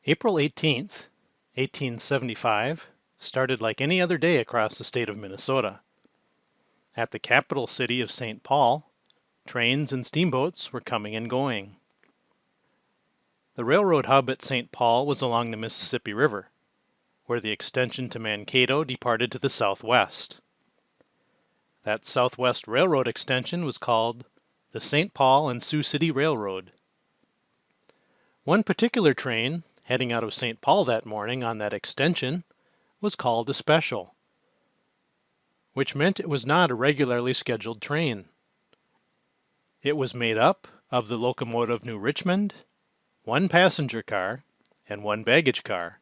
April 18th, 1875, started like any other day across the state of Minnesota. At the capital city of St. Paul, trains and steamboats were coming and going. The railroad hub at St. Paul was along the Mississippi River, where the extension to Mankato departed to the southwest. That southwest railroad extension was called the St. Paul and Sioux City Railroad. One particular train, heading out of St. Paul that morning on that extension, was called a special, which meant it was not a regularly scheduled train. It was made up of the locomotive New Richmond, one passenger car, and one baggage car.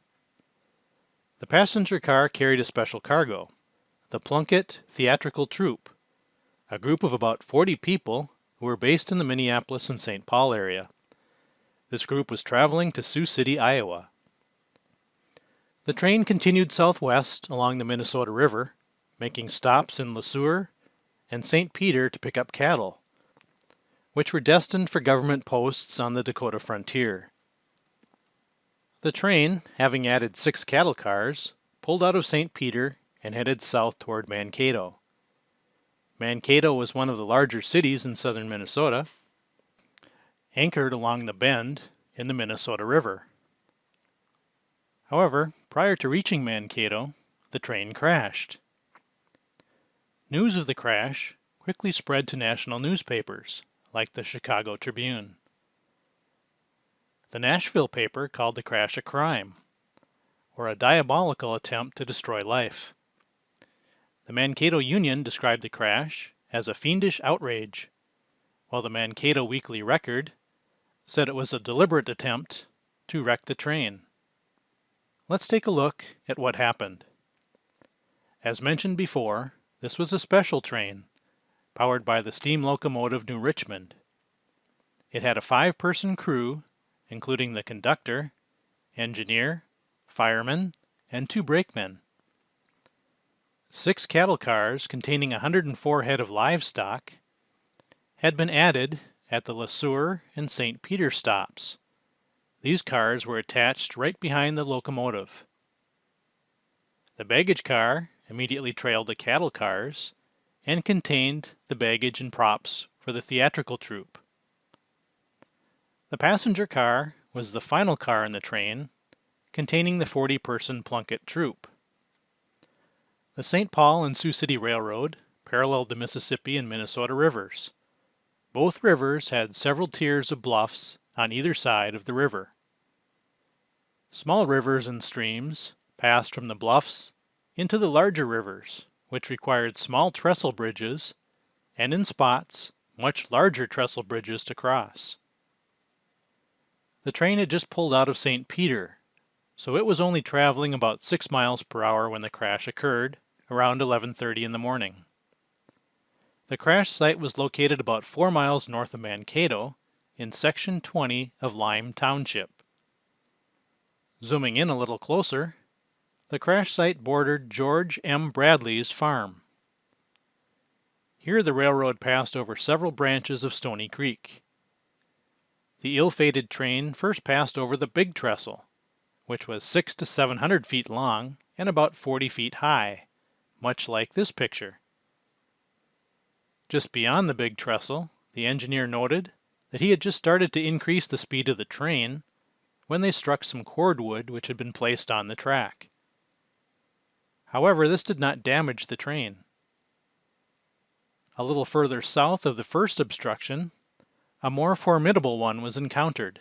The passenger car carried a special cargo, the Plunkett Theatrical Troupe, a group of about 40 people who were based in the Minneapolis and St. Paul area. This group was traveling to Sioux City, Iowa. The train continued southwest along the Minnesota River, making stops in Le Sueur and St. Peter to pick up cattle, which were destined for government posts on the Dakota frontier. The train, having added 6 cattle cars, pulled out of St. Peter and headed south toward Mankato. Mankato was one of the larger cities in southern Minnesota, anchored along the bend in the Minnesota River. However, prior to reaching Mankato, the train crashed. News of the crash quickly spread to national newspapers, like the Chicago Tribune. The Nashville paper called the crash a crime, or a diabolical attempt to destroy life. The Mankato Union described the crash as a fiendish outrage, while the Mankato Weekly Record said it was a deliberate attempt to wreck the train. Let's take a look at what happened. As mentioned before, this was a special train, powered by the steam locomotive New Richmond. It had a 5-person crew, including the conductor, engineer, fireman, and 2 brakemen. 6 cattle cars containing 104 head of livestock had been added at the Le Sueur and St. Peter stops. These cars were attached right behind the locomotive. The baggage car immediately trailed the cattle cars and contained the baggage and props for the theatrical troupe. The passenger car was the final car in the train, containing the 40-person Plunkett troupe. The St. Paul and Sioux City Railroad paralleled the Mississippi and Minnesota rivers. Both rivers had several tiers of bluffs on either side of the river. Small rivers and streams passed from the bluffs into the larger rivers, which required small trestle bridges, and in spots, much larger trestle bridges to cross. The train had just pulled out of St. Peter, so it was only traveling about 6 miles per hour when the crash occurred, around 11:30 in the morning. The crash site was located about 4 miles north of Mankato, in Section 20 of Lime Township. Zooming in a little closer, the crash site bordered George M. Bradley's farm. Here the railroad passed over several branches of Stony Creek. The ill-fated train first passed over the Big Trestle, which was 600 to 700 feet long and about 40 feet high, much like this picture. Just beyond the Big Trestle, the engineer noted that he had just started to increase the speed of the train when they struck some cordwood which had been placed on the track. However, this did not damage the train. A little further south of the first obstruction, a more formidable one was encountered.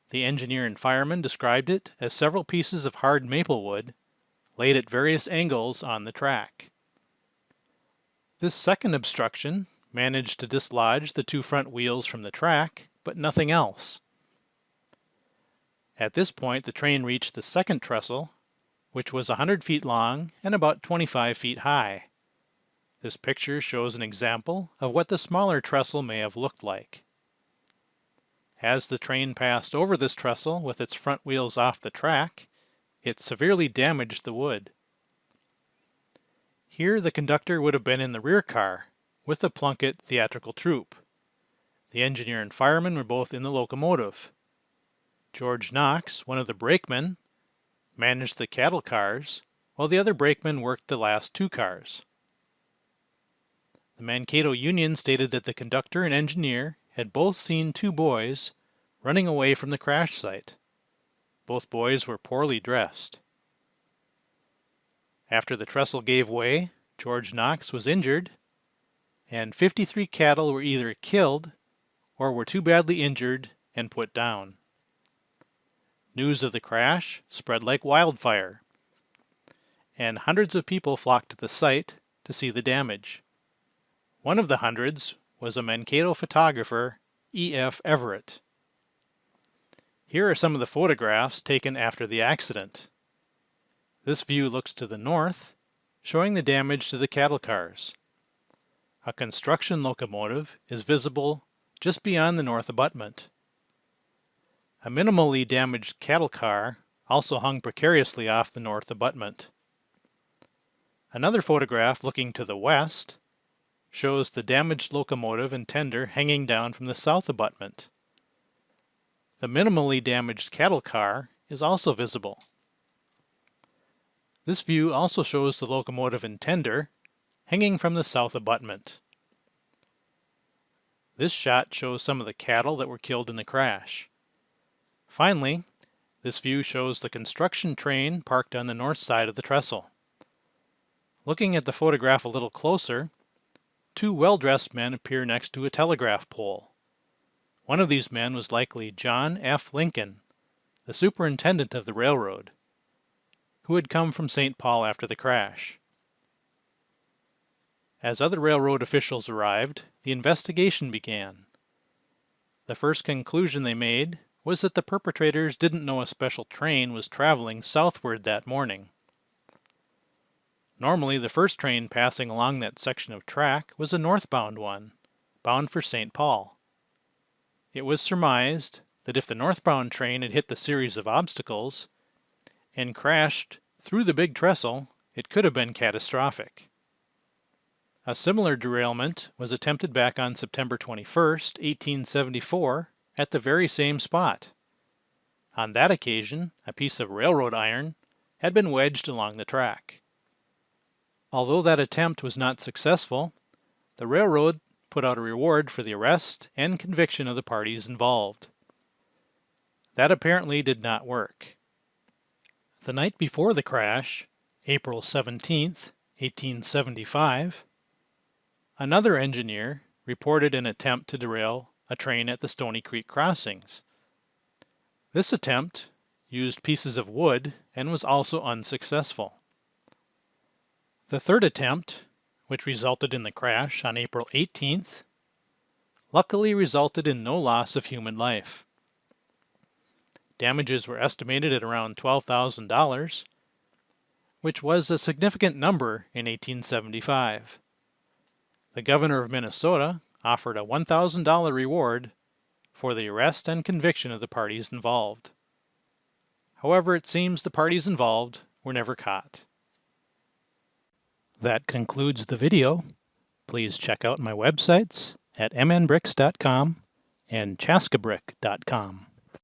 The engineer and fireman described it as several pieces of hard maple wood laid at various angles on the track. This second obstruction managed to dislodge the 2 front wheels from the track, but nothing else. At this point, the train reached the second trestle, which was 100 feet long and about 25 feet high. This picture shows an example of what the smaller trestle may have looked like. As the train passed over this trestle with its front wheels off the track, it severely damaged the wood. Here the conductor would have been in the rear car, with the Plunkett Theatrical Troupe. The engineer and fireman were both in the locomotive. George Knox, one of the brakemen, managed the cattle cars, while the other brakeman worked the last two cars. The Mankato Union stated that the conductor and engineer had both seen two boys running away from the crash site. Both boys were poorly dressed. After the trestle gave way, George Knox was injured, and 53 cattle were either killed or were too badly injured and put down. News of the crash spread like wildfire, and hundreds of people flocked to the site to see the damage. One of the hundreds was a Mankato photographer, E.F. Everett. Here are some of the photographs taken after the accident. This view looks to the north, showing the damage to the cattle cars. A construction locomotive is visible just beyond the north abutment. A minimally damaged cattle car also hung precariously off the north abutment. Another photograph looking to the west shows the damaged locomotive and tender hanging down from the south abutment. The minimally damaged cattle car is also visible. This view also shows the locomotive and tender hanging from the south abutment. This shot shows some of the cattle that were killed in the crash. Finally, this view shows the construction train parked on the north side of the trestle. Looking at the photograph a little closer, two well-dressed men appear next to a telegraph pole. One of these men was likely John F. Lincoln, the superintendent of the railroad, who had come from St. Paul after the crash. As other railroad officials arrived, the investigation began. The first conclusion they made was that the perpetrators didn't know a special train was traveling southward that morning. Normally, the first train passing along that section of track was a northbound one, bound for St. Paul. It was surmised that if the northbound train had hit the series of obstacles and crashed through the big trestle, it could have been catastrophic. A similar derailment was attempted back on September 21, 1874, at the very same spot. On that occasion, a piece of railroad iron had been wedged along the track. Although that attempt was not successful, the railroad put out a reward for the arrest and conviction of the parties involved. That apparently did not work. The night before the crash, April 17, 1875, another engineer reported an attempt to derail a train at the Stony Creek crossings. This attempt used pieces of wood and was also unsuccessful. The third attempt, which resulted in the crash on April 18th, luckily resulted in no loss of human life. Damages were estimated at around $12,000, which was a significant number in 1875. The governor of Minnesota offered a $1,000 reward for the arrest and conviction of the parties involved. However, it seems the parties involved were never caught. That concludes the video. Please check out my websites at mnbricks.com and chaskabrick.com.